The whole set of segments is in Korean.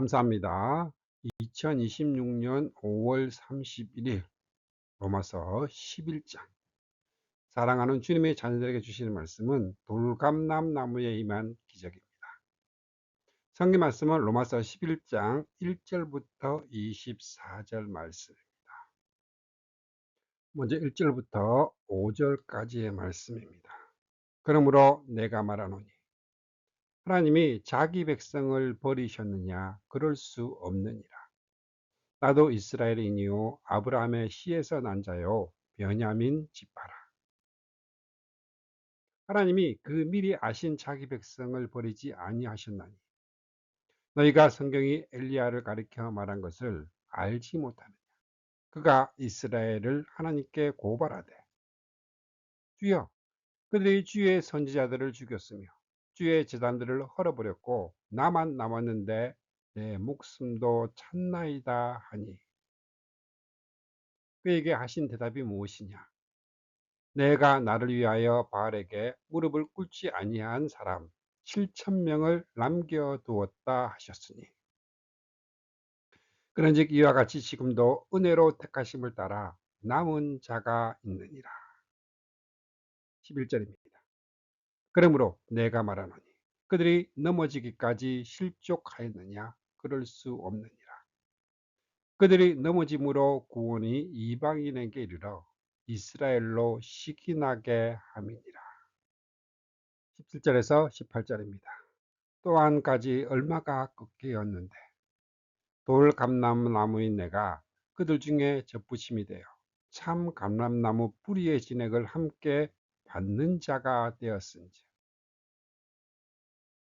감사합니다. 2026년 5월 31일 로마서 11장. 사랑하는 주님의 자녀들에게 주시는 말씀은 돌감람 나무에 임한 기적입니다. 성경 말씀은 로마서 11장 1절부터 24절 말씀입니다. 먼저 1절부터 5절까지의 말씀입니다. 그러므로 내가 말하노니 하나님이 자기 백성을 버리셨느냐? 그럴 수 없느니라. 나도 이스라엘인이요 아브라함의 씨에서 난 자요 베냐민 지파라. 하나님이 그 미리 아신 자기 백성을 버리지 아니하셨나니 너희가 성경이 엘리야를 가리켜 말한 것을 알지 못하느냐. 그가 이스라엘을 하나님께 고발하되 주여 그들이 주의 선지자들을 죽였으며 주의 제단들을 헐어버렸고 나만 남았는데 내 목숨도 찼나이다 하니 그에게 하신 대답이 무엇이냐. 내가 나를 위하여 바알에게 무릎을 꿇지 아니한 사람 7,000명을 남겨두었다 하셨으니 그런즉 이와 같이 지금도 은혜로 택하심을 따라 남은 자가 있느니라. 11절입니다. 그러므로 내가 말하노니 그들이 넘어지기까지 실족하였느냐. 그럴 수 없느니라. 그들이 넘어짐으로 구원이 이방인에게 이르러 이스라엘로 시기나게 함이니라. 17절에서 18절입니다. 또 한 가지 얼마가 꺾이었는데 돌 감람나무인 내가 그들 중에 접붙임이 되어 참 감람나무 뿌리의 진액을 함께 받는 자가 되었은지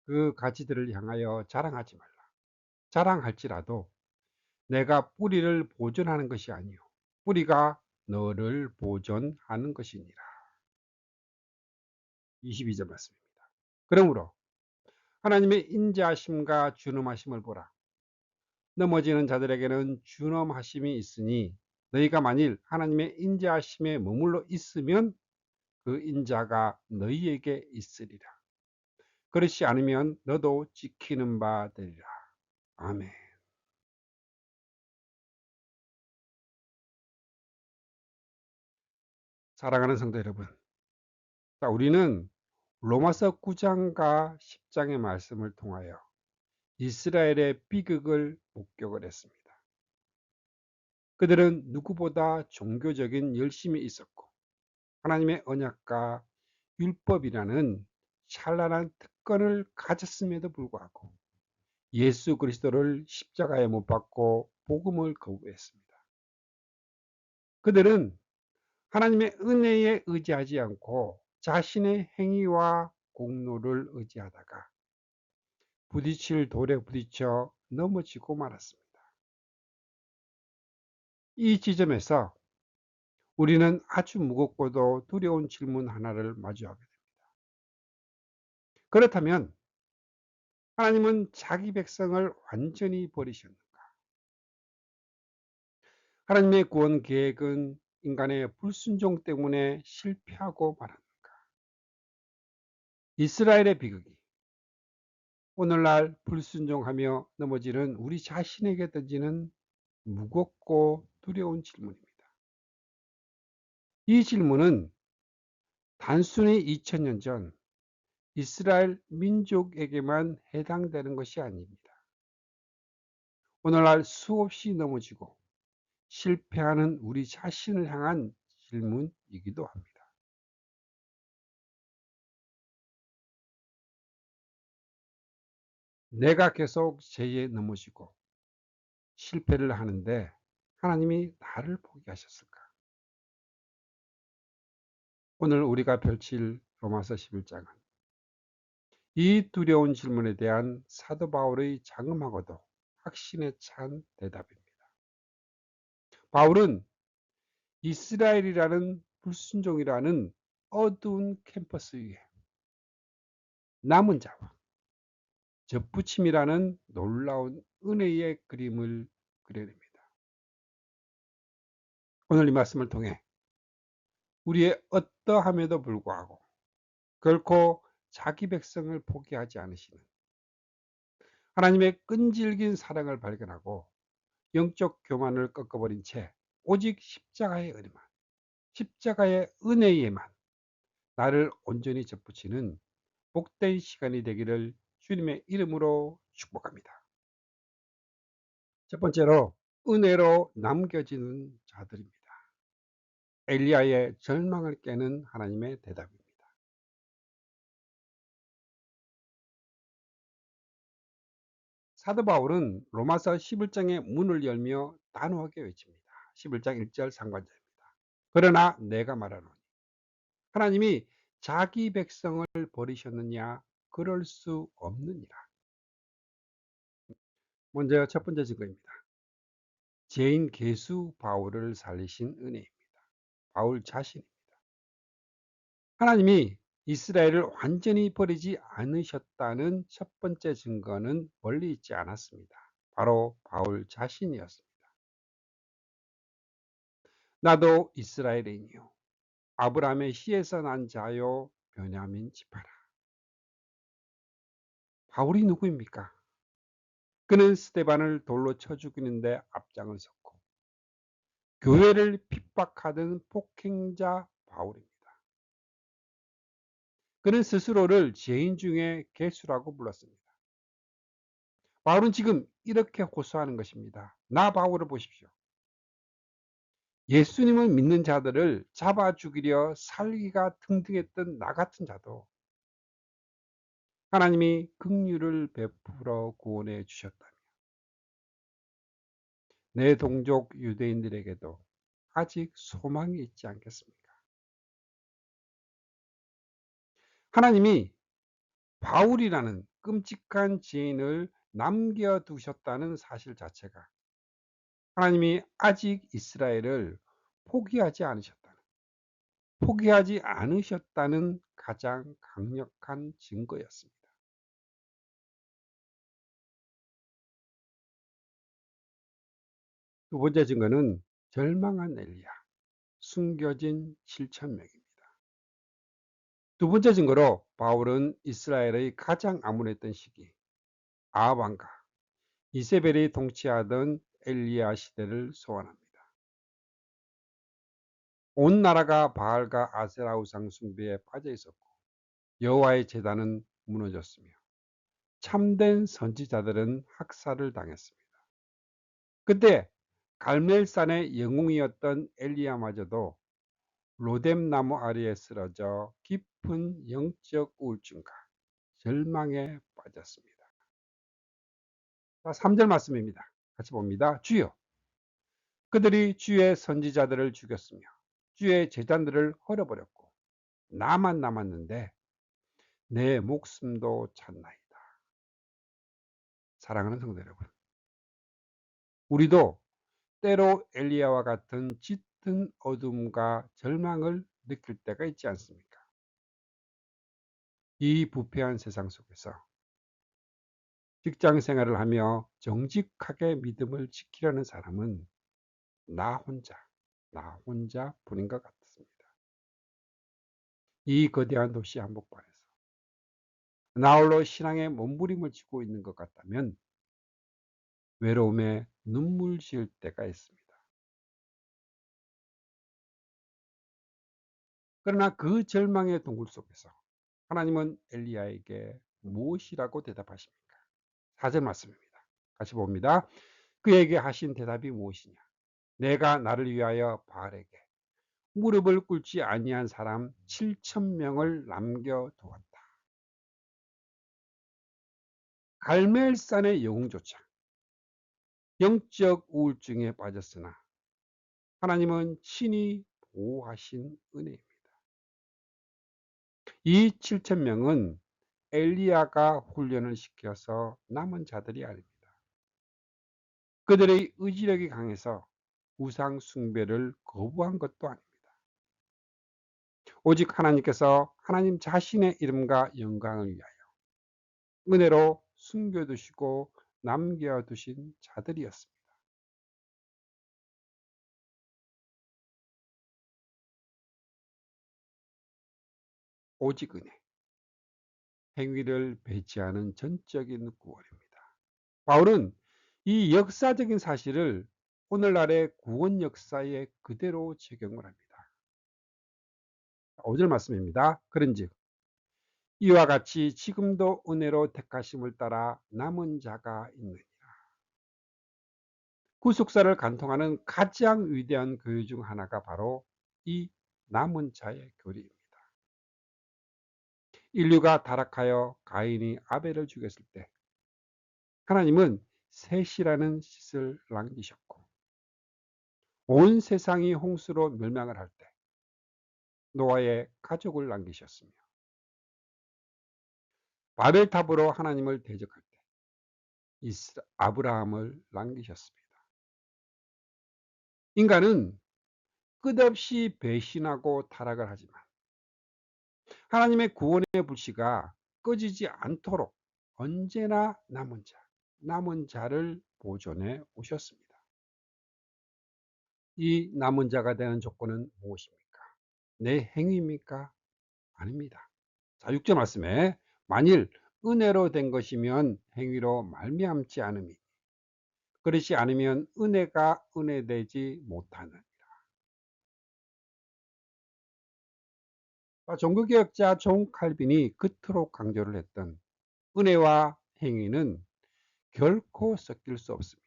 그 가지들을 향하여 자랑하지 말라. 자랑할지라도 내가 뿌리를 보존하는 것이 아니요 뿌리가 너를 보존하는 것이니라. 22절 말씀입니다. 그러므로 하나님의 인자하심과 준엄하심을 보라. 넘어지는 자들에게는 준엄하심이 있으니 너희가 만일 하나님의 인자하심에 머물러 있으면 그 인자가 너희에게 있으리라. 그렇지 않으면 너도 지키는 바 되리라. 아멘. 사랑하는 성도 여러분, 우리는 로마서 9장과 10장의 말씀을 통하여 이스라엘의 비극을 목격을 했습니다. 그들은 누구보다 종교적인 열심이 있었고 하나님의 언약과 율법이라는 찬란한 특권을 가졌음에도 불구하고 예수 그리스도를 십자가에 못 박고 복음을 거부했습니다. 그들은 하나님의 은혜에 의지하지 않고 자신의 행위와 공로를 의지하다가 부딪힐 돌에 부딪혀 넘어지고 말았습니다. 이 지점에서 우리는 아주 무겁고도 두려운 질문 하나를 마주하게 됩니다. 그렇다면 하나님은 자기 백성을 완전히 버리셨는가? 하나님의 구원 계획은 인간의 불순종 때문에 실패하고 말았는가? 이스라엘의 비극이 오늘날 불순종하며 넘어지는 우리 자신에게 던지는 무겁고 두려운 질문입니다. 이 질문은 단순히 2000년 전 이스라엘 민족에게만 해당되는 것이 아닙니다. 오늘날 수없이 넘어지고 실패하는 우리 자신을 향한 질문이기도 합니다. 내가 계속 죄에 넘어지고 실패를 하는데 하나님이 나를 포기하셨을까? 오늘 우리가 펼칠 로마서 11장은 이 두려운 질문에 대한 사도 바울의 장엄하고도 확신에 찬 대답입니다. 바울은 이스라엘이라는 불순종이라는 어두운 캠퍼스 위에 남은 자와 접붙임이라는 놀라운 은혜의 그림을 그려냅니다. 오늘 이 말씀을 통해 우리의 어떠함에도 불구하고 결코 자기 백성을 포기하지 않으시는 하나님의 끈질긴 사랑을 발견하고 영적 교만을 꺾어버린 채 오직 십자가의 은혜에만 나를 온전히 접붙이는 복된 시간이 되기를 주님의 이름으로 축복합니다. 첫 번째로 은혜로 남겨지는 자들입니다. 엘리야의 절망을 깨는 하나님의 대답입니다. 사도 바울은 로마서 11장의 문을 열며 단호하게 외칩니다. 11장 1절 상관자입니다. 그러나 내가 말하노니 하나님이 자기 백성을 버리셨느냐? 그럴 수 없느니라. 먼저 첫 번째 증거입니다. 죄인 괴수 바울을 살리신 은혜입니다. 바울 자신입니다. 하나님이 이스라엘을 완전히 버리지 않으셨다는 첫 번째 증거는 멀리 있지 않았습니다. 바로 바울 자신이었습니다. 나도 이스라엘인이요 아브라함의 씨에서 난 자요 베냐민 지파라. 바울이 누구입니까? 그는 스데반을 돌로 쳐 죽이는데 앞장을 섰고 교회를 핍박하던 폭행자 바울입니다. 그는 스스로를 죄인 중에 괴수라고 불렀습니다. 바울은 지금 이렇게 호소하는 것입니다. 나 바울을 보십시오. 예수님을 믿는 자들을 잡아 죽이려 살기가 등등했던 나 같은 자도 하나님이 긍휼을 베풀어 구원해 주셨다며 내 동족 유대인들에게도 아직 소망이 있지 않겠습니까? 하나님이 바울이라는 끔찍한 죄인을 남겨두셨다는 사실 자체가 하나님이 아직 이스라엘을 포기하지 않으셨다는 가장 강력한 증거였습니다. 두 번째 증거는 절망한 엘리야, 숨겨진 7,000명입니다. 두 번째 증거로 바울은 이스라엘의 가장 암울했던 시기, 아합 왕과 이세벨이 통치하던 엘리야 시대를 소환합니다. 온 나라가 바알과 아세라 우상 숭배에 빠져 있었고 여호와의 제단은 무너졌으며 참된 선지자들은 학살을 당했습니다. 그때 갈멜산의 영웅이었던 엘리야마저도 로뎀나무 아래에 쓰러져 깊은 영적 우울증과 절망에 빠졌습니다. 3절 말씀입니다. 같이 봅니다. 주여, 그들이 주의 선지자들을 죽였으며 주의 제단들을 헐어버렸고 나만 남았는데 내 목숨도 찼나이다. 사랑하는 성도 여러분, 우리도 때로 엘리야와 같은 짙은 어둠과 절망을 느낄 때가 있지 않습니까? 이 부패한 세상 속에서 직장 생활을 하며 정직하게 믿음을 지키려는 사람은 나 혼자 뿐인 것 같습니다. 이 거대한 도시 한복판에서 나 홀로 신앙의 몸부림을 치고 있는 것 같다면 외로움에 눈물 지을 때가 있습니다. 그러나 그 절망의 동굴 속에서 하나님은 엘리야에게 무엇이라고 대답하십니까? 4절 말씀입니다. 같이 봅니다. 그에게 하신 대답이 무엇이냐? 내가 나를 위하여 바알에게 무릎을 꿇지 아니한 사람 7,000명을 남겨두었다. 갈멜산의 영웅조차 영적 우울증에 빠졌으나 하나님은 친히 보호하신 은혜입니다. 이 7,000명은 엘리야가 훈련을 시켜서 남은 자들이 아닙니다. 그들의 의지력이 강해서 우상 숭배를 거부한 것도 아닙니다. 오직 하나님께서 하나님 자신의 이름과 영광을 위하여 은혜로 숨겨두시고 남겨두신 자들이었습니다. 오직 은혜, 행위를 배제하는 전적인 구원입니다. 바울은 이 역사적인 사실을 오늘날의 구원 역사에 그대로 적용을 합니다. 5절 말씀입니다. 그런즉 이와 같이 지금도 은혜로 택하심을 따라 남은 자가 있느니라. 구속사를 간통하는 가장 위대한 교리 중 하나가 바로 이 남은 자의 교리입니다. 인류가 타락하여 가인이 아벨을 죽였을 때 하나님은 셋이라는 씻을 남기셨고, 온 세상이 홍수로 멸망을 할 때 노아의 가족을 남기셨으며, 바벨탑으로 하나님을 대적할 때 아브라함을 남기셨습니다. 인간은 끝없이 배신하고 타락을 하지만 하나님의 구원의 불씨가 꺼지지 않도록 언제나 남은 자를 보존해 오셨습니다. 이 남은 자가 되는 조건은 무엇입니까? 내 행위입니까? 아닙니다. 자, 6절 말씀에 만일 은혜로 된 것이면 행위로 말미암지 않음이, 그렇지 않으면 은혜가 은혜되지 못하는. 종교개혁자 존 칼빈이 그토록 강조를 했던 은혜와 행위는 결코 섞일 수 없습니다.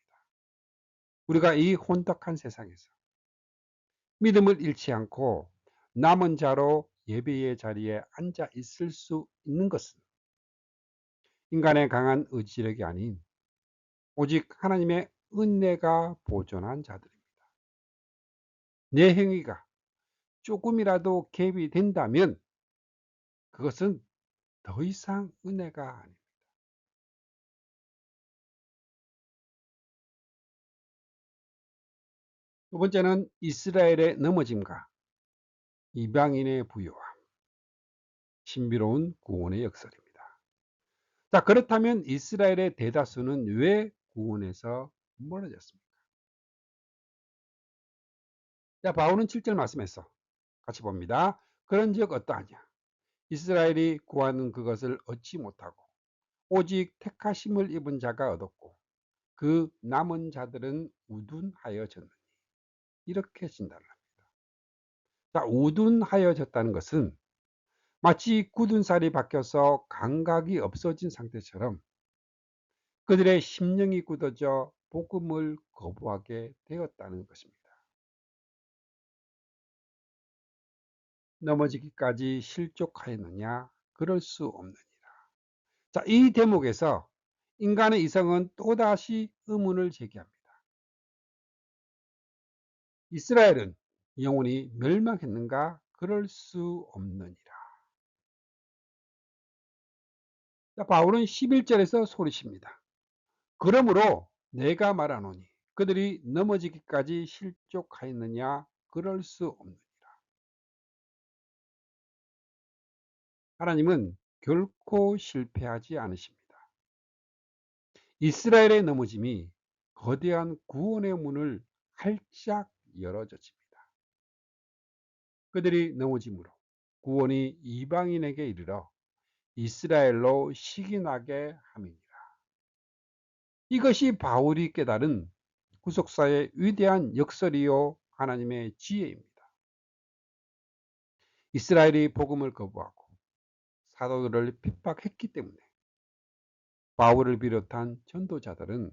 우리가 이 혼탁한 세상에서 믿음을 잃지 않고 남은 자로 예배의 자리에 앉아 있을 수 있는 것은 인간의 강한 의지력이 아닌 오직 하나님의 은혜가 보존한 자들입니다. 내 행위가 조금이라도 개입이 된다면 그것은 더 이상 은혜가 아닙니다. 두 번째는 이스라엘의 넘어짐과 이방인의 부요함, 신비로운 구원의 역설입니다. 자, 그렇다면 이스라엘의 대다수는 왜 구원에서 멀어졌습니까? 자, 바울은 7절 말씀에서 같이 봅니다. 그런즉 어떠하냐? 이스라엘이 구하는 그것을 얻지 못하고 오직 택하심을 입은 자가 얻었고 그 남은 자들은 우둔하여졌느니, 이렇게 진단합니다. 자, 우둔하여졌다는 것은 마치 굳은 살이 박혀서 감각이 없어진 상태처럼 그들의 심령이 굳어져 복음을 거부하게 되었다는 것입니다. 넘어지기까지 실족하였느냐? 그럴 수 없느니라. 자, 이 대목에서 인간의 이성은 또다시 의문을 제기합니다. 이스라엘은 영원히 멸망했는가? 그럴 수 없느니라. 자, 바울은 11절에서 소리칩니다. 그러므로 내가 말하노니 그들이 넘어지기까지 실족하였느냐? 그럴 수 없느니라. 하나님은 결코 실패하지 않으십니다. 이스라엘의 넘어짐이 거대한 구원의 문을 활짝 열어젖힙니다. 그들이 넘어짐으로 구원이 이방인에게 이르러 이스라엘로 시기나게 함이니라. 이것이 바울이 깨달은 구속사의 위대한 역설이요 하나님의 지혜입니다. 이스라엘이 복음을 거부하고 사도들을 핍박했기 때문에 바울을 비롯한 전도자들은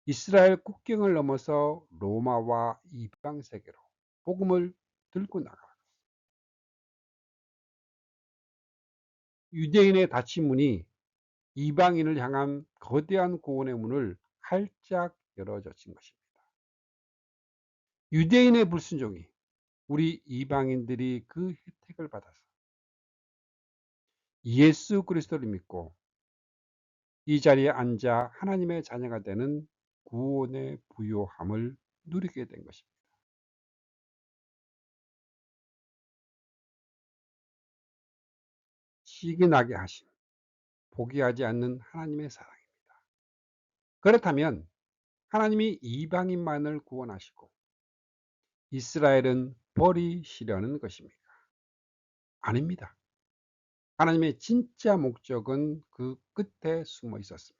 이스라엘 국경을 넘어서 로마와 이방 세계로 복음을 들고 나가 유대인의 닫힌 문이 이방인을 향한 거대한 구원의 문을 활짝 열어젖힌 것입니다. 유대인의 불순종이 우리 이방인들이 그 혜택을 받아서 예수 그리스도를 믿고 이 자리에 앉아 하나님의 자녀가 되는 구원의 부요함을 누리게 된 것입니다. 시기나게 하심, 포기하지 않는 하나님의 사랑입니다. 그렇다면 하나님이 이방인만을 구원하시고 이스라엘은 버리시려는 것입니까? 아닙니다. 하나님의 진짜 목적은 그 끝에 숨어 있었습니다.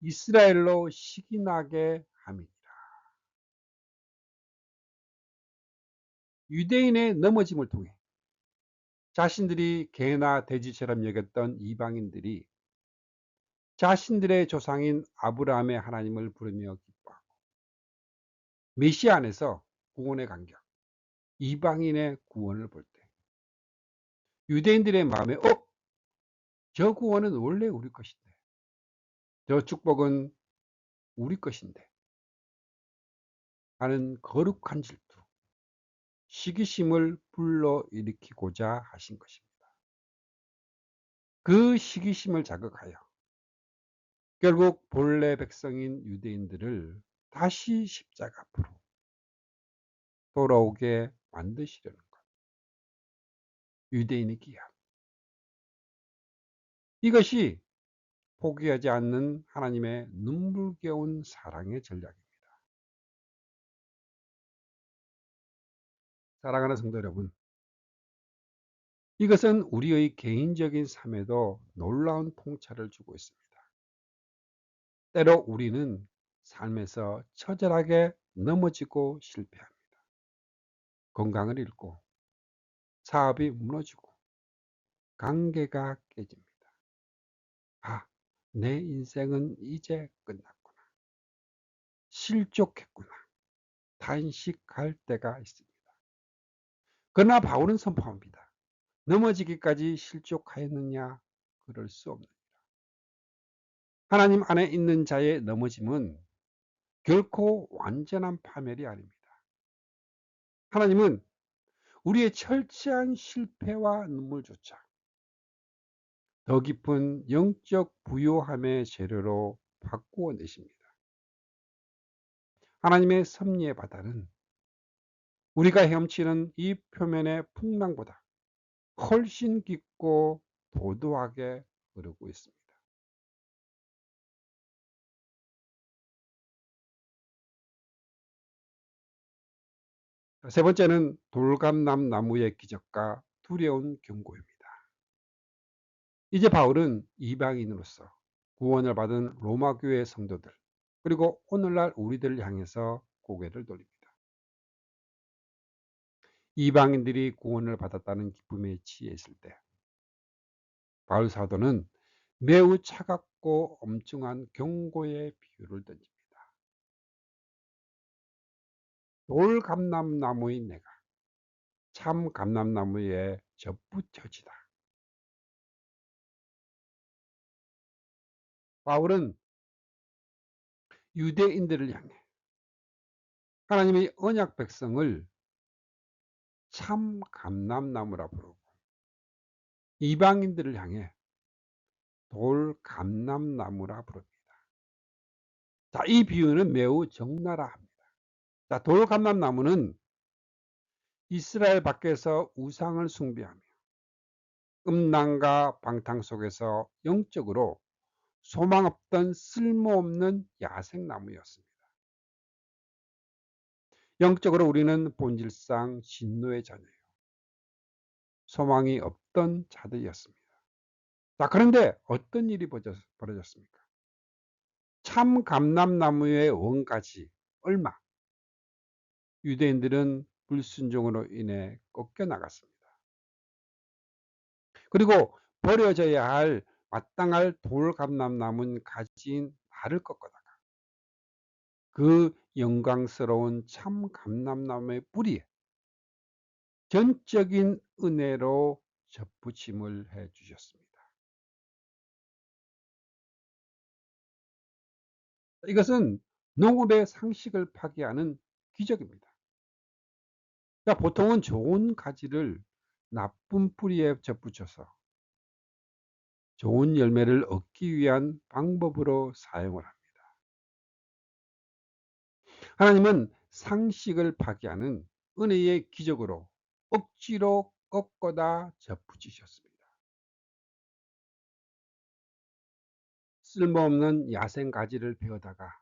이스라엘로 식인하게 함이니라. 유대인의 넘어짐을 통해 자신들이 개나 돼지처럼 여겼던 이방인들이 자신들의 조상인 아브라함의 하나님을 부르며 기뻐하고 메시아 안에서 구원의 간격, 이방인의 구원을 볼 때 유대인들의 마음에 저 구원은 원래 우리 것인데, 저 축복은 우리 것인데 하는 거룩한 질투, 시기심을 불러일으키고자 하신 것입니다. 그 시기심을 자극하여 결국 본래 백성인 유대인들을 다시 십자가 앞으로 돌아오게 만드시려는 것. 유대인의 기약. 이것이 포기하지 않는 하나님의 눈물겨운 사랑의 전략입니다. 사랑하는 성도 여러분, 이것은 우리의 개인적인 삶에도 놀라운 통찰을 주고 있습니다. 때로 우리는 삶에서 처절하게 넘어지고 실패합니다. 건강을 잃고 사업이 무너지고 관계가 깨집니다. 내 인생은 이제 끝났구나. 실족했구나. 단식할 때가 있습니다. 그러나 바울은 선포합니다. 넘어지기까지 실족하였느냐? 그럴 수 없느니라. 하나님 안에 있는 자의 넘어짐은 결코 완전한 파멸이 아닙니다. 하나님은 우리의 철저한 실패와 눈물조차 더 깊은 영적 부요함의 재료로 바꾸어 내십니다. 하나님의 섭리의 바다는 우리가 헤엄치는 이 표면의 풍랑보다 훨씬 깊고 도도하게 흐르고 있습니다. 세 번째는 돌감람 나무의 기적과 두려운 경고입니다. 이제 바울은 이방인으로서 구원을 받은 로마 교회 성도들, 그리고 오늘날 우리들을 향해서 고개를 돌립니다. 이방인들이 구원을 받았다는 기쁨에 취해 있을 때 바울 사도는 매우 차갑고 엄중한 경고의 비유를 던집니다. 돌감람나무의 내가 참 감람나무에 접붙여지다. 바울은 유대인들을 향해 하나님의 언약 백성을 참 감람나무라 부르고 이방인들을 향해 돌감람나무라 부릅니다. 자, 이 비유는 매우 적나라합니다. 자, 돌감람나무는 이스라엘 밖에서 우상을 숭배하며 음란과 방탕 속에서 영적으로 소망 없던 쓸모없는 야생나무였습니다. 영적으로 우리는 본질상 진노의 자녀예요. 소망이 없던 자들이었습니다. 자, 그런데 어떤 일이 벌어졌습니까? 참 감람나무의 원가지 얼마 유대인들은 불순종으로 인해 꺾여 나갔습니다. 그리고 버려져야 할 마땅할 돌감람나무는 가지인 나를 꺾어다가 그 영광스러운 참 감람나무의 뿌리에 전적인 은혜로 접붙임을 해 주셨습니다. 이것은 농업의 상식을 파괴하는 기적입니다. 그러니까 보통은 좋은 가지를 나쁜 뿌리에 접붙여서 좋은 열매를 얻기 위한 방법으로 사용을 합니다. 하나님은 상식을 파괴하는 은혜의 기적으로 억지로 꺾어다 접붙이셨습니다. 쓸모없는 야생 가지를 베어다가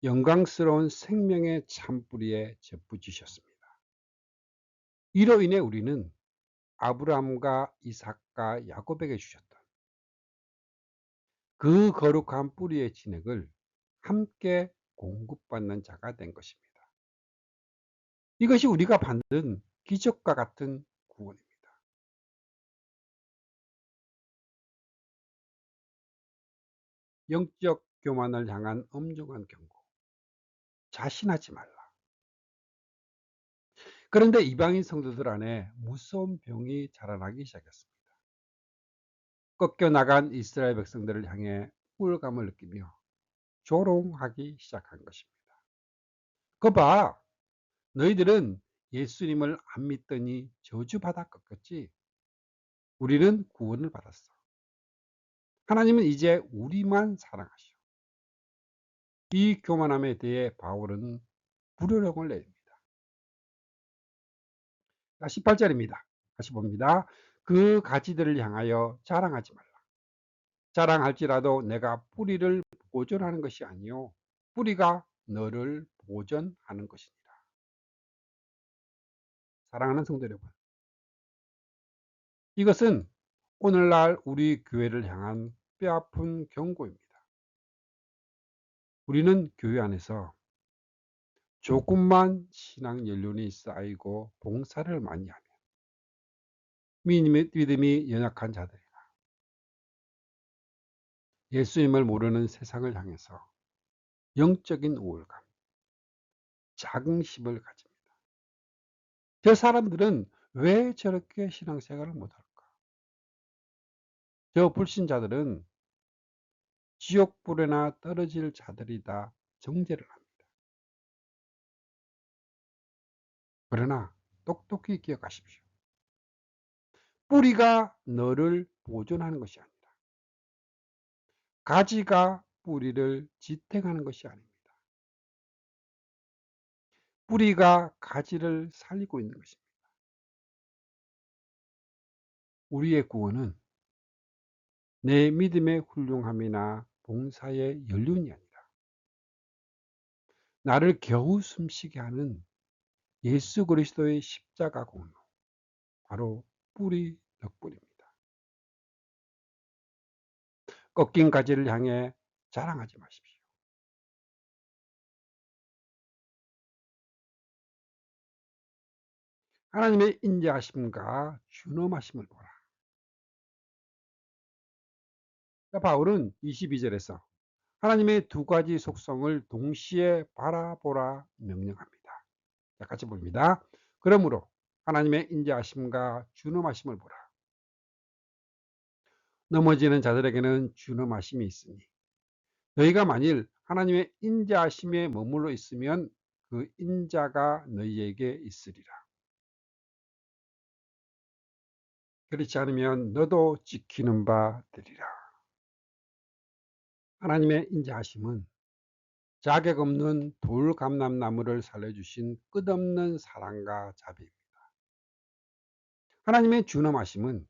영광스러운 생명의 참뿌리에 접붙이셨습니다. 이로 인해 우리는 아브라함과 이삭과 야곱에게 주셨던 그 거룩한 뿌리의 진액을 함께 공급받는 자가 된 것입니다. 이것이 우리가 받는 기적과 같은 구원입니다. 영적 교만을 향한 엄중한 경고. 자신하지 말라. 그런데 이방인 성도들 안에 무서운 병이 자라나기 시작했습니다. 꺾여 나간 이스라엘 백성들을 향해 우월감을 느끼며 조롱하기 시작한 것입니다. 거봐, 너희들은 예수님을 안 믿더니 저주받아 꺾였지. 우리는 구원을 받았어. 하나님은 이제 우리만 사랑하시오. 이 교만함에 대해 바울은 불효령을 내립니다. 18절입니다. 다시 봅니다. 그 가지들을 향하여 자랑하지 말라. 자랑할지라도 내가 뿌리를 보존하는 것이 아니요 뿌리가 너를 보존하는 것이니라. 사랑하는 성도 여러분, 이것은 오늘날 우리 교회를 향한 뼈아픈 경고입니다. 우리는 교회 안에서 조금만 신앙 연륜이 쌓이고 봉사를 많이 하면 믿음이 연약한 자들이나 예수님을 모르는 세상을 향해서 영적인 우월감, 자긍심을 가집니다. 저 사람들은 왜 저렇게 신앙생활을 못할까? 저 불신자들은 지옥불에나 떨어질 자들이다 정죄를 합니다. 그러나 똑똑히 기억하십시오. 뿌리가 너를 보존하는 것이 아니라 가지가 뿌리를 지탱하는 것이 아닙니다. 뿌리가 가지를 살리고 있는 것입니다. 우리의 구원은 내 믿음의 훌륭함이나 봉사의 연륜이 아니라 나를 겨우 숨쉬게 하는 예수 그리스도의 십자가 공로, 바로 뿌리 덕분입니다. 꺾인 가지를 향해 자랑하지 마십시오. 하나님의 인자하심과 준엄하심을 보라. 바울은 22절에서 하나님의 두 가지 속성을 동시에 바라보라 명령합니다. 자, 같이 봅니다. 그러므로 하나님의 인자하심과 준엄하심을 보라. 넘어지는 자들에게는 준엄하심이 있으니 너희가 만일 하나님의 인자하심에 머물러 있으면 그 인자가 너희에게 있으리라. 그렇지 않으면 너도 지키는 바 되리라. 하나님의 인자하심은 자격 없는 돌감람나무를 살려주신 끝없는 사랑과 자비입니다. 하나님의 준엄하심은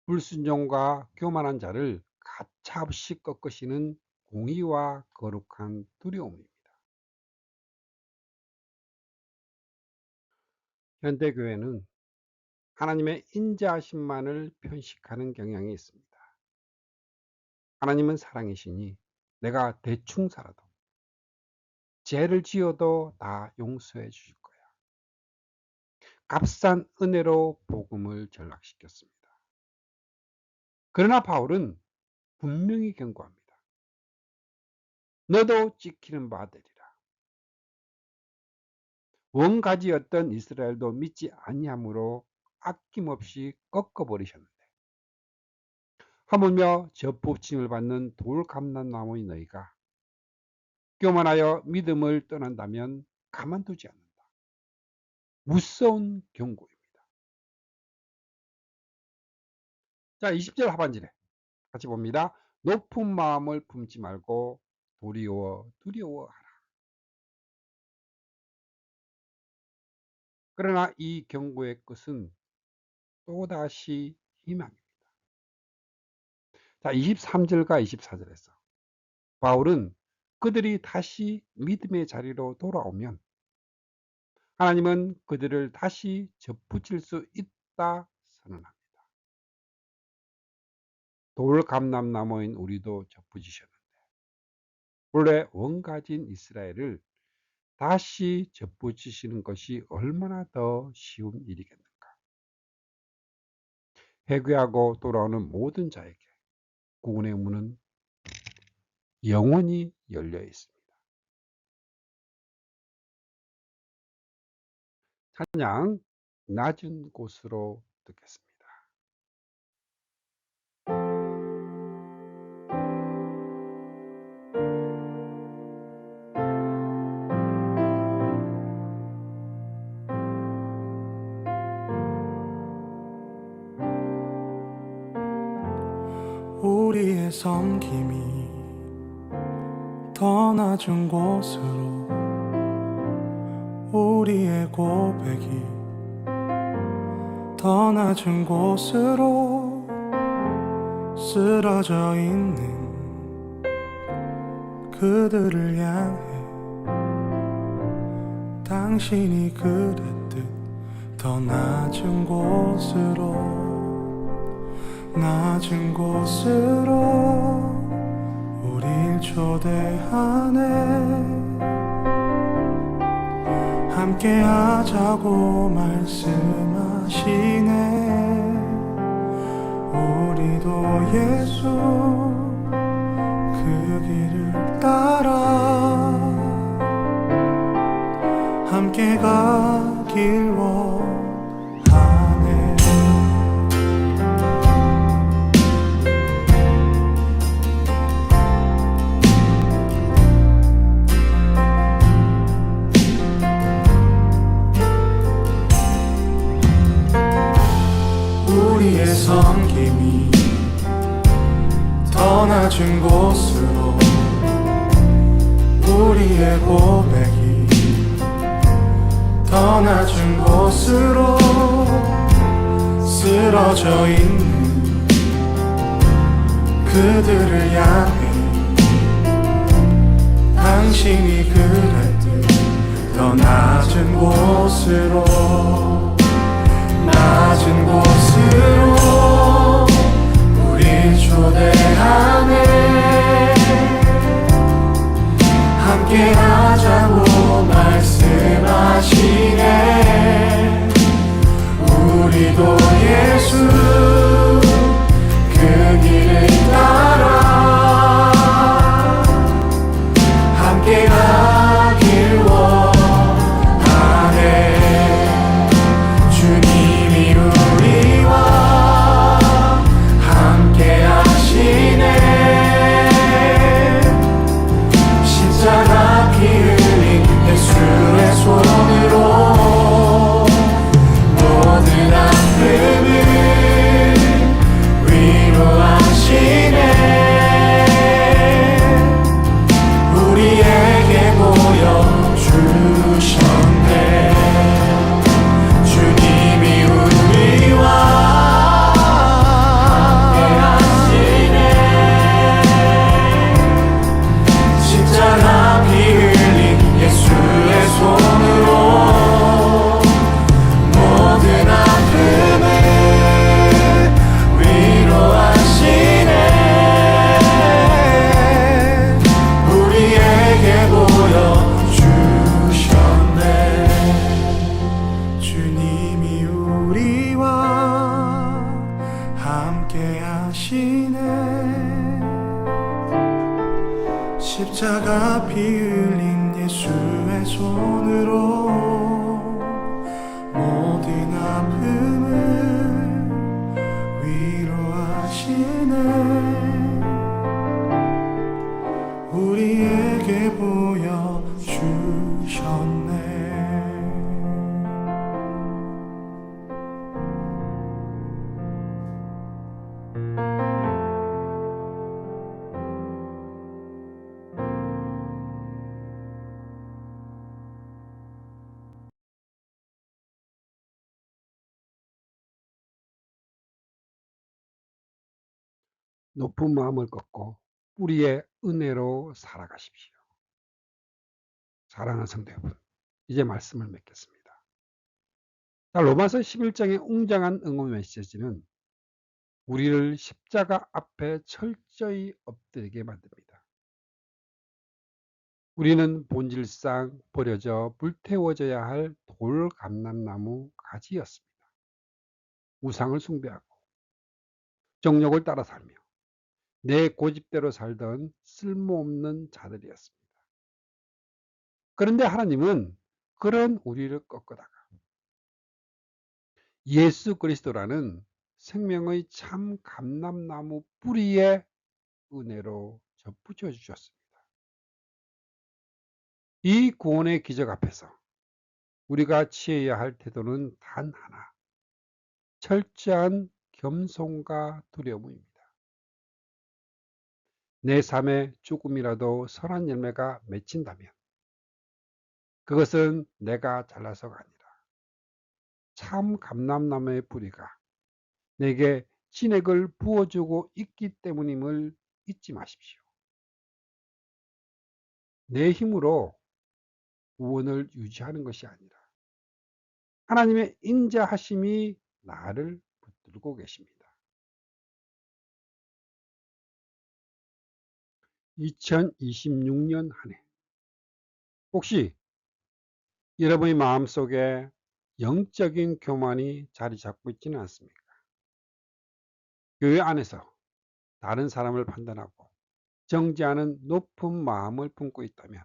불순종과 교만한 자를 가차없이 꺾으시는 공의와 거룩한 두려움입니다. 현대교회는 하나님의 인자하심만을 편식하는 경향이 있습니다. 하나님은 사랑이시니 내가 대충 살아도 죄를 지어도 다 용서해 주실 거야. 값싼 은혜로 복음을 전락시켰습니다. 그러나 바울은 분명히 경고합니다. 너도 지키는 바 되리라. 원가지였던 이스라엘도 믿지 아니함으로 아낌없이 꺾어버리셨는데 하물며 저 부침을 받는 돌감람나무의 너희가 교만하여 믿음을 떠난다면 가만두지 않는다. 무서운 경고입니다. 자, 20절 하반절에 같이 봅니다. 높은 마음을 품지 말고 도리어 두려워하라. 그러나 이 경고의 끝은 또다시 희망입니다. 자, 23절과 24절에서 바울은 그들이 다시 믿음의 자리로 돌아오면 하나님은 그들을 다시 접붙일 수 있다 선언합니다. 돌감람나무인 우리도 접붙이셨는데 원래 원가진 이스라엘을 다시 접붙이시는 것이 얼마나 더 쉬운 일이겠는가. 회개하고 돌아오는 모든 자에게 구원의 문은 영원히 열려 있습니다. 찬양 낮은 곳으로 듣겠습니다. 우리의 섬김이 더 낮은 곳으로, 우리의 고백이 더 낮은 곳으로 쓰러져 있는 그들을 향해 당신이 그랬듯 더 낮은 곳으로, 낮은 곳으로 우릴 초대하네. 함께 하자고 말씀하시네. 우리도 예수 그 길을 따라 함께 가길 원하네. 우리의 섬김이 더 낮은 곳으로, 우리의 고백이 더 낮은 곳으로 쓰러져 있는 그들을 향해 당신이 그랬듯 더 낮은 곳으로, 낮은 곳으로 우리 초대하네. 함께 하자고 말씀하시네. 우리도 예수 그 길을 따라 함께 가길 원하네. 주님이 우리와 함께 하시네. 십자가 피 흘린 예수의 손으로 모든 아픔을 위로하시네. 우리에게 보여주셨네. 주님이 우리와 함께 하시네. 십자가 피 흘린 예수의 손으로 모든 아픔을 위로하시네. 우리에게 보여주셨네. 주님이 우리와 함께 하시네. 십자가 피 흘린 예수의 손으로 모든 아픔을 위로하시네. 우리에게 보여주셨네. 높은 마음을 걷고 뿌리의 은혜로 살아가십시오. 사랑하는 성도 여러분, 이제 말씀을 맺겠습니다. 자, 로마서 11장의 웅장한 응원 메시지는 우리를 십자가 앞에 철저히 엎드리게 만듭니다. 우리는 본질상 버려져 불태워져야 할 돌감람나무 가지였습니다. 우상을 숭배하고 정욕을 따라 살며 내 고집대로 살던 쓸모없는 자들이었습니다. 그런데 하나님은 그런 우리를 꺾어다가 예수 그리스도라는 생명의 참 감람나무 뿌리에 은혜로 접붙여 주셨습니다. 이 구원의 기적 앞에서 우리가 취해야 할 태도는 단 하나, 철저한 겸손과 두려움입니다. 내 삶에 조금이라도 선한 열매가 맺힌다면 그것은 내가 잘나서가 아니라 참 감람나무의 뿌리가 내게 진액을 부어주고 있기 때문임을 잊지 마십시오. 내 힘으로 구원을 유지하는 것이 아니라 하나님의 인자하심이 나를 붙들고 계십니다. 2026년 한 해 혹시 여러분의 마음속에 영적인 교만이 자리 잡고 있지는 않습니까? 교회 안에서 다른 사람을 판단하고 정죄하는 높은 마음을 품고 있다면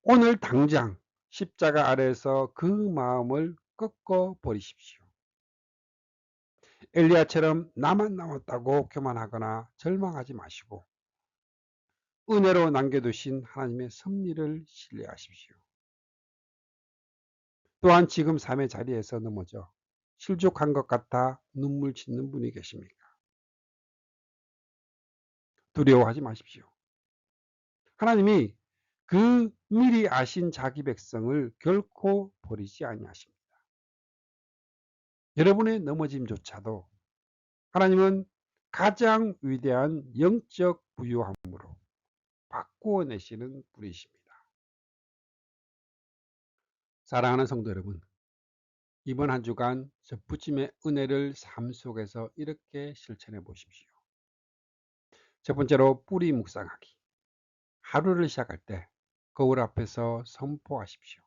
오늘 당장 십자가 아래에서 그 마음을 꺾어 버리십시오. 엘리야처럼 나만 남았다고 교만하거나 절망하지 마시고 은혜로 남겨두신 하나님의 섭리를 신뢰하십시오. 또한 지금 삶의 자리에서 넘어져 실족한 것 같아 눈물 짓는 분이 계십니까? 두려워하지 마십시오. 하나님이 그 미리 아신 자기 백성을 결코 버리지 아니하십니다. 여러분의 넘어짐조차도 하나님은 가장 위대한 영적 부유함으로 바꾸어 내시는 분이십니다. 사랑하는 성도 여러분, 이번 한 주간 접붙임의 은혜를 삶 속에서 이렇게 실천해 보십시오. 첫 번째로 뿌리 묵상하기. 하루를 시작할 때 거울 앞에서 선포하십시오.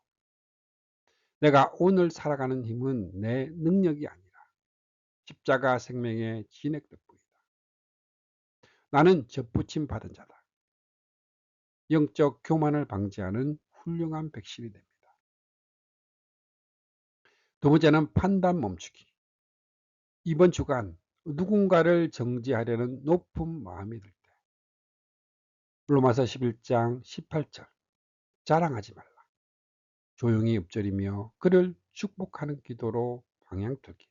내가 오늘 살아가는 힘은 내 능력이 아니라 십자가 생명의 진액 덕분이다. 나는 접붙임 받은 자다. 영적 교만을 방지하는 훌륭한 백신이 됩니다. 두 번째는 판단 멈추기. 이번 주간 누군가를 정죄하려는 높은 마음이 들 때 로마서 11장 18절 자랑하지 말라. 조용히 읊조리며 그를 축복하는 기도로 방향 틀기.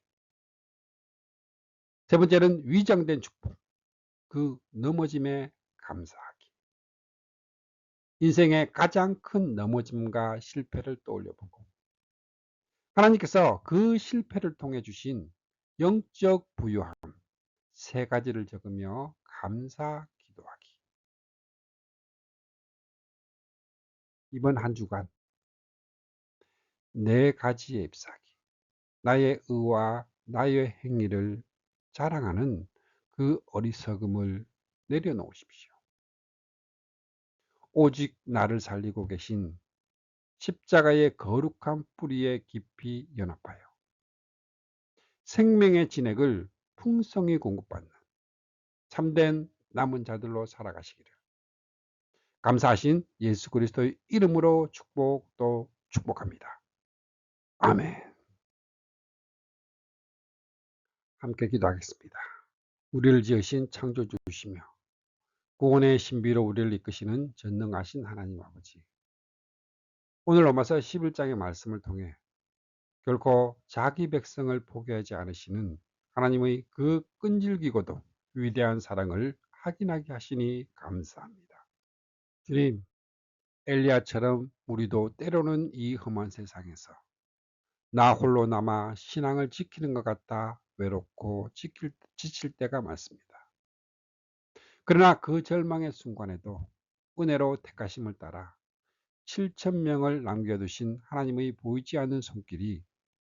세 번째는 위장된 축복. 그 넘어짐에 감사하기. 인생의 가장 큰 넘어짐과 실패를 떠올려보고 하나님께서 그 실패를 통해 주신 영적 부유함 세 가지를 적으며 감사 기도하기. 이번 한 주간 네 가지의 잎사귀, 나의 의와 나의 행위를 자랑하는 그 어리석음을 내려놓으십시오. 오직 나를 살리고 계신 십자가의 거룩한 뿌리에 깊이 연합하여 생명의 진액을 풍성히 공급받는 참된 남은 자들로 살아가시기를 감사하신 예수 그리스도의 이름으로 축복합니다. 아멘. 함께 기도하겠습니다. 우리를 지으신 창조주시며 구원의 신비로 우리를 이끄시는 전능하신 하나님 아버지, 오늘 로마서 11장의 말씀을 통해 결코 자기 백성을 포기하지 않으시는 하나님의 그 끈질기고도 위대한 사랑을 확인하게 하시니 감사합니다. 주님, 엘리야처럼 우리도 때로는 이 험한 세상에서 나 홀로 남아 신앙을 지키는 것 같아 외롭고 지칠 때가 많습니다. 그러나 그 절망의 순간에도 은혜로 택하심을 따라 7,000명을 남겨두신 하나님의 보이지 않는 손길이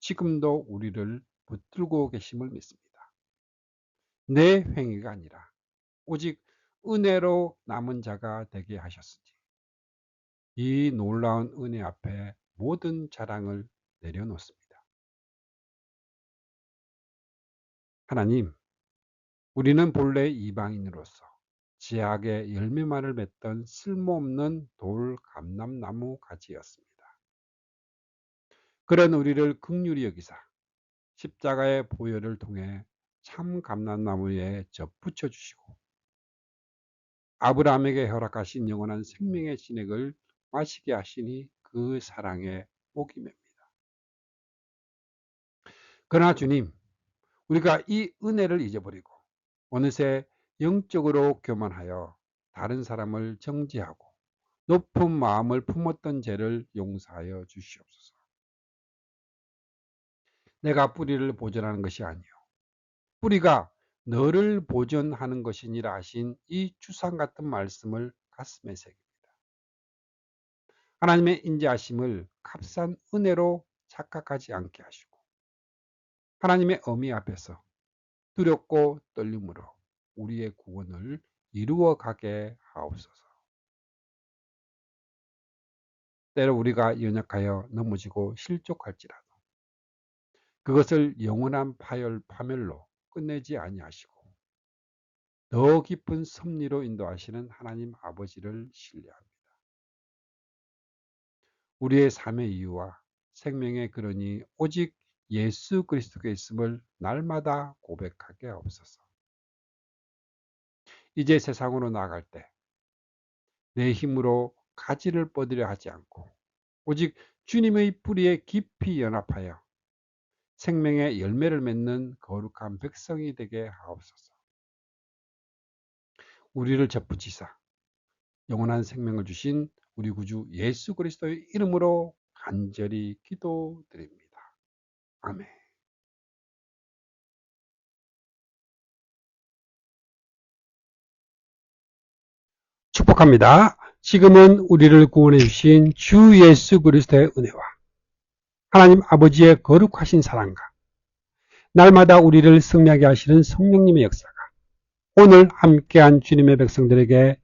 지금도 우리를 붙들고 계심을 믿습니다. 내 행위가 아니라 오직 은혜로 남은 자가 되게 하셨으니 이 놀라운 은혜 앞에 모든 자랑을 내려놓습니다. 하나님, 우리는 본래 이방인으로서 지악의 열매만을 맺던 쓸모없는 돌 감람나무 가지였습니다. 그런 우리를 긍휼히 여기사 십자가의 보혈을 통해 참 감람나무에 접붙여 주시고 아브라함에게 허락하신 영원한 생명의 진액을 마시게 하시니 그 사랑에 목이 맵니다. 그러나 주님, 우리가 이 은혜를 잊어버리고 어느새 영적으로 교만하여 다른 사람을 정죄하고 높은 마음을 품었던 죄를 용서하여 주시옵소서. 내가 뿌리를 보존하는 것이 아니요 뿌리가 너를 보존하는 것이니라 하신 이 주상 같은 말씀을 가슴에 새깁니다. 하나님의 인자하심을 값싼 은혜로 착각하지 않게 하시고 하나님의 어미 앞에서 두렵고 떨림으로 우리의 구원을 이루어 가게 하옵소서. 때로 우리가 연약하여 넘어지고 실족할지라도 그것을 영원한 파멸로 끝내지 아니하시고 더 깊은 섭리로 인도하시는 하나님 아버지를 신뢰합니다. 우리의 삶의 이유와 생명의 근원이 오직 예수 그리스도께 있음을 날마다 고백하게 하옵소서. 이제 세상으로 나아갈 때 내 힘으로 가지를 뻗으려 하지 않고 오직 주님의 뿌리에 깊이 연합하여 생명의 열매를 맺는 거룩한 백성이 되게 하옵소서. 우리를 접붙이사 영원한 생명을 주신 우리 구주 예수 그리스도의 이름으로 간절히 기도드립니다. 아멘. 축복합니다. 지금은 우리를 구원해 주신 주 예수 그리스도의 은혜와 하나님 아버지의 거룩하신 사랑과 날마다 우리를 승리하게 하시는 성령님의 역사가 오늘 함께한 주님의 백성들에게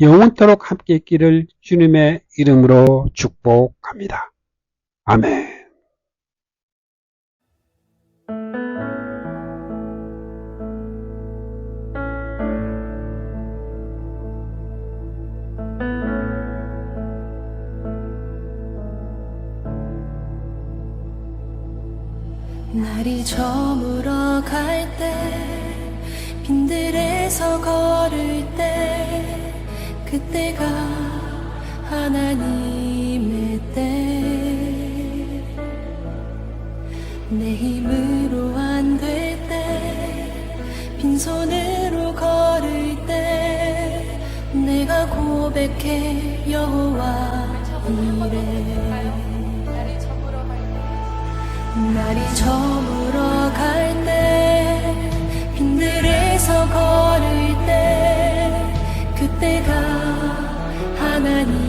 영원토록 함께 있기를 주님의 이름으로 축복합니다. 아멘. 날이 저물어 갈 때 빈들에서 걸을 때 그때가 하나님의 때 내 힘으로 안 될 때 빈손으로 걸을 때 내가 고백해 여호와 이래 날이 저물어 갈 때 빈들에서 걸을 때 그때가 하나님